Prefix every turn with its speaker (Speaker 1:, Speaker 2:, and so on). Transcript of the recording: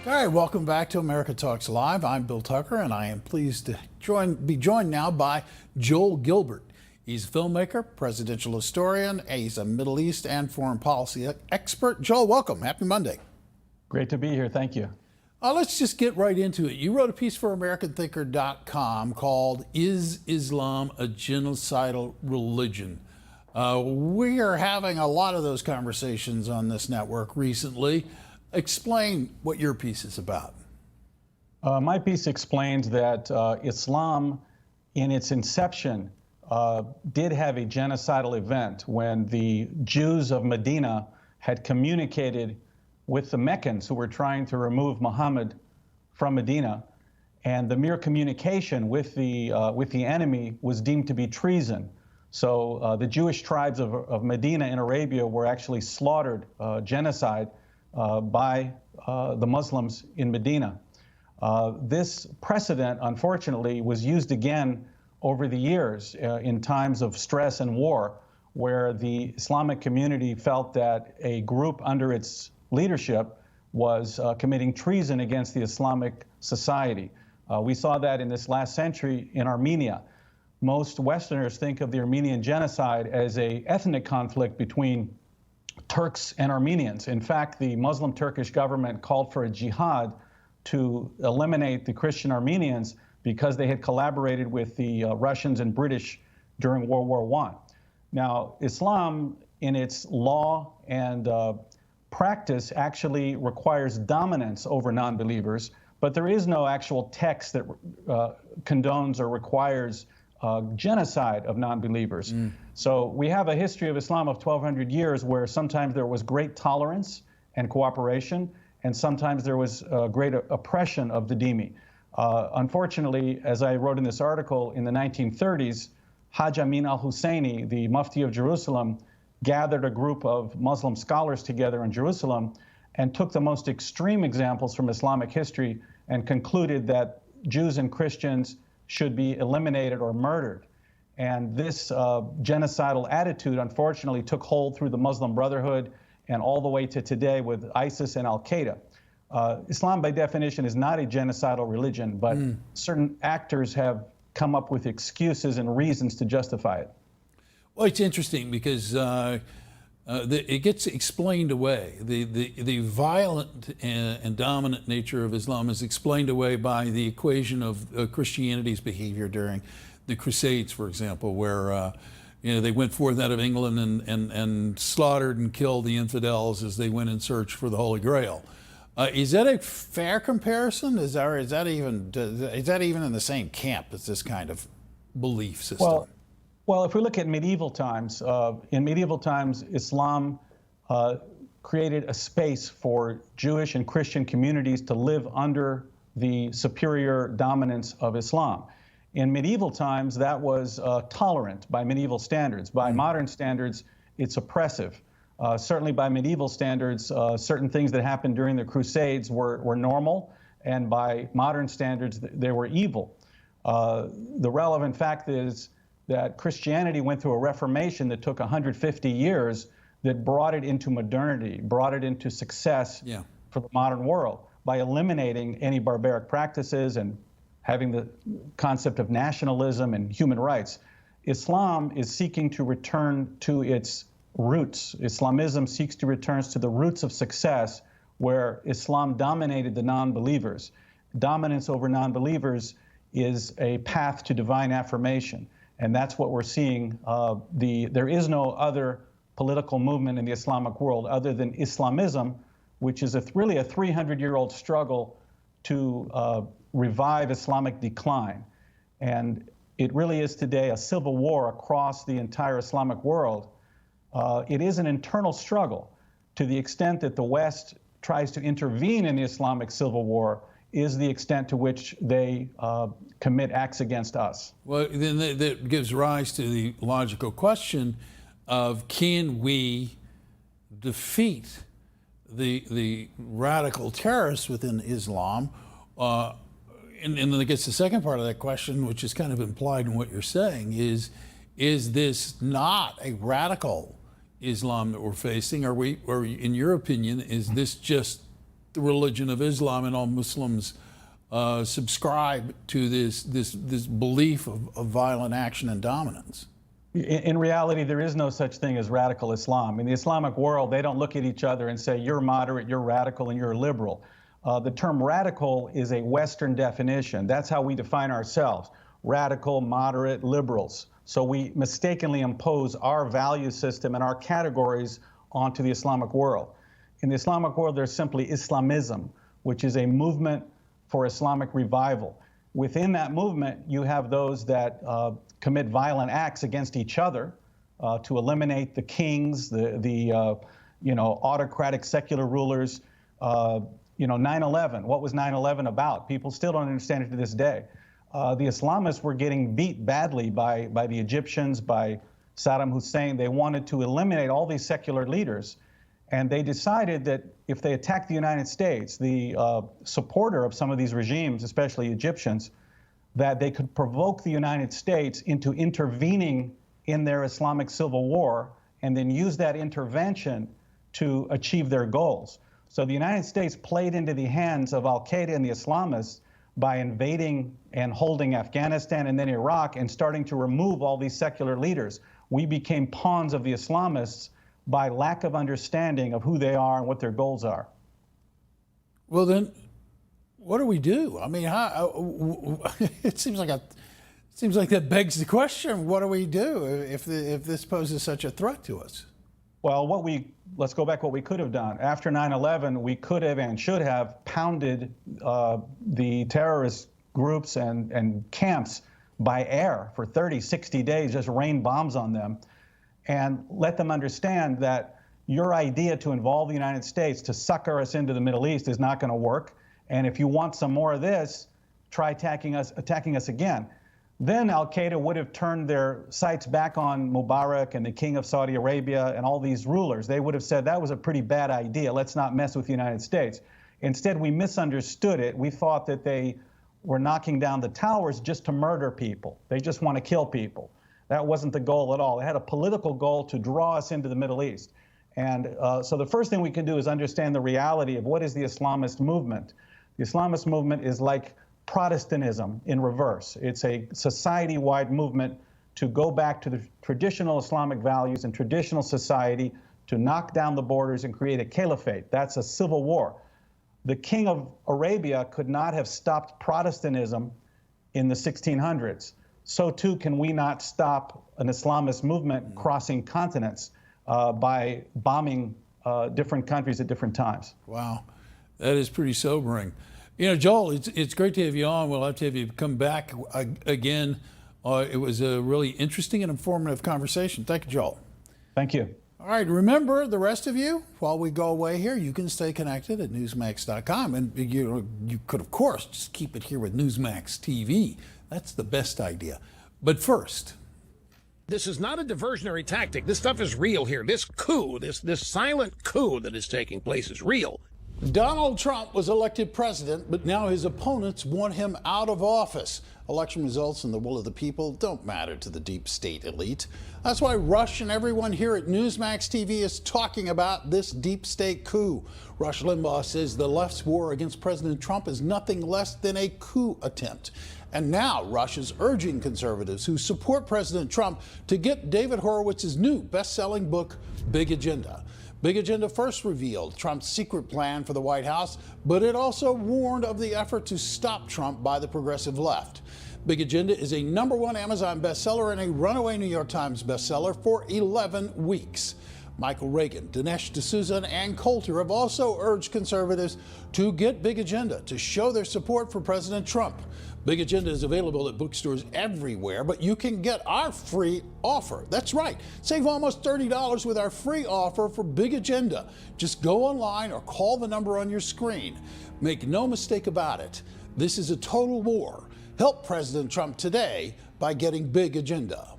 Speaker 1: All right, welcome back to America Talks Live. I'm Bill Tucker, and I am pleased to be joined now by Joel Gilbert. He's a filmmaker, presidential historian, and he's a Middle East and foreign policy expert. Joel, welcome. Happy Monday.
Speaker 2: Great to be here. Thank you.
Speaker 1: Let's just get right into it. You wrote a piece for AmericanThinker.com called "Is Islam a Genocidal Religion?" We are having a lot of those conversations on this network recently. Explain what your piece is about.
Speaker 2: My piece explains that Islam, in its inception, did have a genocidal event when the Jews of Medina had communicated with the Meccans who were trying to remove Muhammad from Medina, and the mere communication with the enemy was deemed to be treason. So the Jewish tribes of Medina in Arabia were actually slaughtered, genocide, by the Muslims in Medina. This precedent, unfortunately, was used again over the years in times of stress and war, where the Islamic community felt that a group under its leadership was committing treason against the Islamic society. We saw that in this last century in Armenia. Most Westerners think of the Armenian genocide as an ethnic conflict between Turks and Armenians. In fact, the Muslim Turkish government called for a jihad to eliminate the Christian Armenians because they had collaborated with the Russians and British during World War I. Now, Islam, in its law and practice, actually requires dominance over non-believers, but there is no actual text that condones or requires genocide of non-believers. So we have a history of Islam of 1,200 years where sometimes there was great tolerance and cooperation, and sometimes there was great oppression of the dhimmi. Unfortunately, as I wrote in this article, in the 1930s, Haj Amin al-Husseini, the Mufti of Jerusalem, gathered a group of Muslim scholars together in Jerusalem and took the most extreme examples from Islamic history and concluded that Jews and Christians should be eliminated or murdered. And this genocidal attitude, unfortunately, took hold through the Muslim Brotherhood and all the way to today with ISIS and Al-Qaeda. Islam, by definition, is not a genocidal religion, but certain actors have come up with excuses and reasons to justify it.
Speaker 1: Well, it's interesting because it gets explained away. The violent and dominant nature of Islam is explained away by the equation of Christianity's behavior during the Crusades, for example, where they went forth out of England and slaughtered and killed the infidels as they went in search for the Holy Grail. Is that a fair comparison? Is that even in the same camp as this kind of belief system?
Speaker 2: Well, if we look at medieval times, in medieval times, Islam created a space for Jewish and Christian communities to live under the superior dominance of Islam. In medieval times, that was tolerant by medieval standards. By modern standards, it's oppressive. Certainly by medieval standards, certain things that happened during the Crusades were normal, and by modern standards, they were evil. The relevant fact is that Christianity went through a reformation that took 150 years that brought it into modernity, brought it into success for the modern world by eliminating any barbaric practices and having the concept of nationalism and human rights. Islam is seeking to return to its roots. Islamism seeks to return to the roots of success where Islam dominated the non-believers. Dominance over non-believers is a path to divine affirmation. And that's what we're seeing. There is no other political movement in the Islamic world other than Islamism, which is really a 300-year-old struggle to revive Islamic decline. And it really is today a civil war across the entire Islamic world. It is an internal struggle. To the extent that the West tries to intervene in the Islamic civil war is the extent to which they commit acts against us.
Speaker 1: Well, then that gives rise to the logical question of, can we defeat the radical terrorists within Islam? And then it gets the second part of that question, which is kind of implied in what you're saying, is this not a radical Islam that we're facing? Or in your opinion, is this just the religion of Islam, and all Muslims subscribe to this belief of violent action and dominance.
Speaker 2: In reality, there is no such thing as radical Islam. In the Islamic world, they don't look at each other and say, you're moderate, you're radical, and you're liberal. The term radical is a Western definition. That's how we define ourselves: radical, moderate, liberals. So we mistakenly impose our value system and our categories onto the Islamic world. In the Islamic world, there's simply Islamism, which is a movement for Islamic revival. Within that movement, you have those that commit violent acts against each other to eliminate the kings, the autocratic secular rulers. 9/11, what was 9/11 about? People still don't understand it to this day. The Islamists were getting beat badly by the Egyptians, by Saddam Hussein. They wanted to eliminate all these secular leaders, and they decided that if they attacked the United States, the supporter of some of these regimes, especially Egyptians, that they could provoke the United States into intervening in their Islamic civil war and then use that intervention to achieve their goals. So the United States played into the hands of Al-Qaeda and the Islamists by invading and holding Afghanistan and then Iraq and starting to remove all these secular leaders. We became pawns of the Islamists by lack of understanding of who they are and what their goals are.
Speaker 1: Well, then, what do we do? I mean, it seems like that begs the question: what do we do if this poses such a threat to us?
Speaker 2: Well, let's go back what we could have done. After 9/11, we could have and should have pounded the terrorist groups and camps by air for 30, 60 days, just rain bombs on them, and let them understand that your idea to involve the United States to sucker us into the Middle East is not going to work. And if you want some more of this, try attacking us again. Then Al-Qaeda would have turned their sights back on Mubarak and the King of Saudi Arabia and all these rulers. They would have said that was a pretty bad idea. Let's not mess with the United States. Instead, we misunderstood it. We thought that they were knocking down the towers just to murder people. They just want to kill people. That wasn't the goal at all. They had a political goal to draw us into the Middle East. And so the first thing we can do is understand the reality of what is the Islamist movement. The Islamist movement is like Protestantism in reverse. It's a society-wide movement to go back to the traditional Islamic values and traditional society, to knock down the borders and create a caliphate. That's a civil war. The King of Arabia could not have stopped Protestantism in the 1600s. So too can we not stop an Islamist movement crossing continents by bombing different countries at different times.
Speaker 1: Wow, that is pretty sobering. You know, Joel, it's great to have you on. We'll have to have you come back again. It was a really interesting and informative conversation. Thank you, Joel.
Speaker 2: Thank you.
Speaker 1: All right, remember, the rest of you, while we go away here, you can stay connected at Newsmax.com. And you could, of course, just keep it here with Newsmax TV. That's the best idea. But first,
Speaker 3: this is not a diversionary tactic. This stuff is real here. This coup, this silent coup that is taking place is real.
Speaker 1: Donald Trump was elected president, but now his opponents want him out of office. Election results and the will of the people don't matter to the deep state elite. That's why Rush and everyone here at Newsmax TV is talking about this deep state coup. Rush Limbaugh says the left's war against President Trump is nothing less than a coup attempt. And now Rush is urging conservatives who support President Trump to get David Horowitz's new best-selling book, Big Agenda. Big Agenda first revealed Trump's secret plan for the White House, but it also warned of the effort to stop Trump by the progressive left. Big Agenda is a #1 Amazon bestseller and a runaway New York Times bestseller for 11 weeks. Michael Reagan, Dinesh D'Souza, and Ann Coulter have also urged conservatives to get Big Agenda to show their support for President Trump. Big Agenda is available at bookstores everywhere, but you can get our free offer. That's right. Save almost $30 with our free offer for Big Agenda. Just go online or call the number on your screen. Make no mistake about it. This is a total war. Help President Trump today by getting Big Agenda.